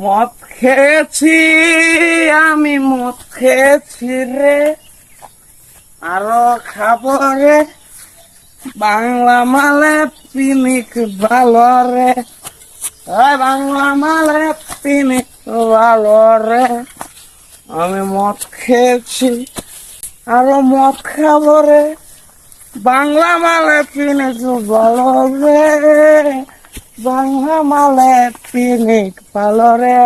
মদ খেয়েছি, আমি মদ খেয়েছি রে, আরো খাবো রে, বাংলা মালে পিনিক ভালো রে, বাংলা মালে পিনিক ভালো রে। আমি মদ খেয়েছি, আরো মদ খাবো রে, বাংলা মালে পিনিক ভালো রে, বাংলা মালে পিনিক ভালো রে।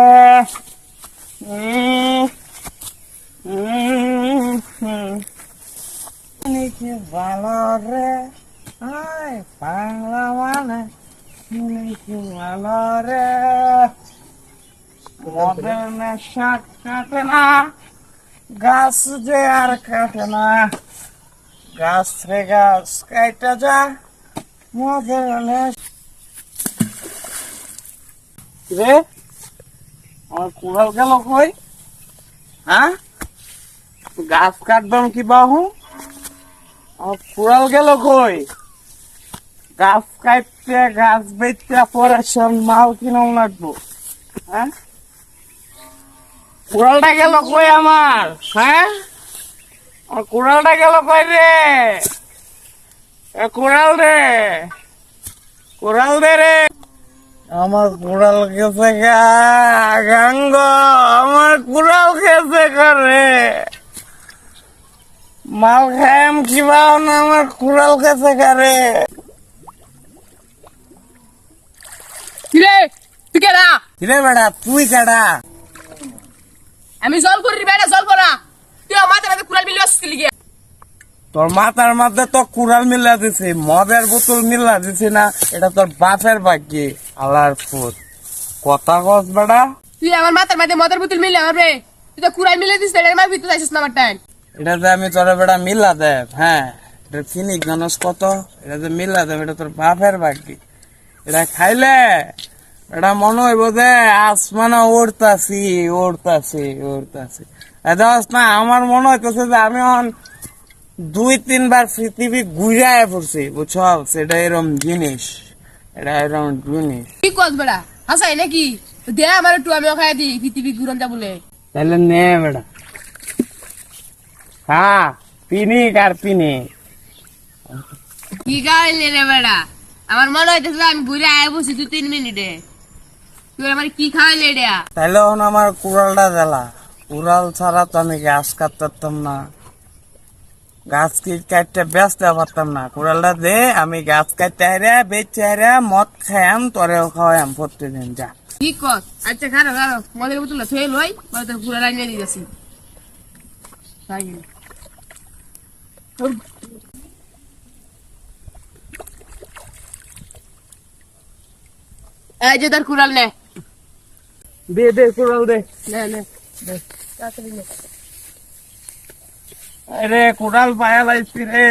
পিনিক ভালো রে, বাংলা মানে পিনিক ভালো রে। মদের নেশা কাটে না, গাছ যে আর কাটে না, গাছ রে গাছ কাইটা যা, মদের নেশা রে। আমার কুড়াল গেল কই? হ্যাঁ, গাছ কাটবাম কি বাহু? আমার কুড়াল গেল কই? গাছ কাটতে গাছ বেচতে পরে সব মাল কিনাও লাগবো। হ্যাঁ, কুড়ালটা গেল কই আমার? হ্যাঁ, আমার কুড়ালটা গেল কই রে? কুড়াল রে, কুড়াল দে রে। আমার কুড়াল গেছে গাঙ্গ, আমার কুড়াল গেছে করে মাল খায়াম কিবা না, আমার কুড়াল গেছে করে। কিরে তুই কেডা? কিরে বেড়া, তুই কেডা? আমি জল করি বেটা, জল করা। তুই আমার মাথায় কুড়াল মিলি আসছিস লিগে। তোর মাথার মধ্যে তো কুড়াল মিলা দিছে, মদের বোতল মিলা দিছে না, এটা তোর বাপের ভাগ্য। আল্লাহর ফুট কথা কস বেড়া। তুই আমার মাথার মাঝে মদের বোতল মিলে হবে, তুই তো কুড়াল মিলে দিস, এর মার ভিতরে যাইছিস না আমার টাইম। এটা যে আমি তোর বেড়া মিলা দেব, হ্যাঁ এটা চিনিক জানোস কত? এটা যে মিলা দেব, এটা তোর বাপের ভাগ্য। এটা খাইলে এটা মনে হইব যে আসমানে উড়তাছি উড়তাছি উড়তাছি। দেখ না, আমার মনে হইতেছে যে আমি 2-3 বার পৃথিবী ঘুরায় পড়ছি, বুঝছো? সেটা এরকম জিনিস, এটা এরকম জিনিস। কি কস বেড়া, হাসাই নাকি? দে আমার একটু, আমিও খাই দিই পৃথিবী ঘুরন যা বলে। তাহলে নে বেটা, হ্যাঁ পিনিক আর পিনিক। কি খাইলে রে বেড়া? আমার মনে হইতেছে আমি ঘুরে আয় বসি 2-3 মিনিটে। তুই আমার কি খাইলে রে? তাইলে এখন আমার কুড়ালটা দিলা, কুড়াল ছাড়া তো আমি গাছ কাটতাম না, গাছ কাটতে ব্যস্ত পারতাম না। কুড়ালটা দে, আমি গাছ কাটতে হারে বেচতে হারে মদ খাইম, তোরেও খাওয়াইম প্রত্যেকদিন। যা কি কস? আচ্ছা খারো খারো, মদের বোতল ফেল হই, তোর পুরা লাইন নিয়ে দিয়েছি। এই যে তোর কুড়াল নে। দে দে কুড়াল দে। নে নে নে, তাড়াতাড়ি নে। আরে কুড়াল পায়া লাইছি রে।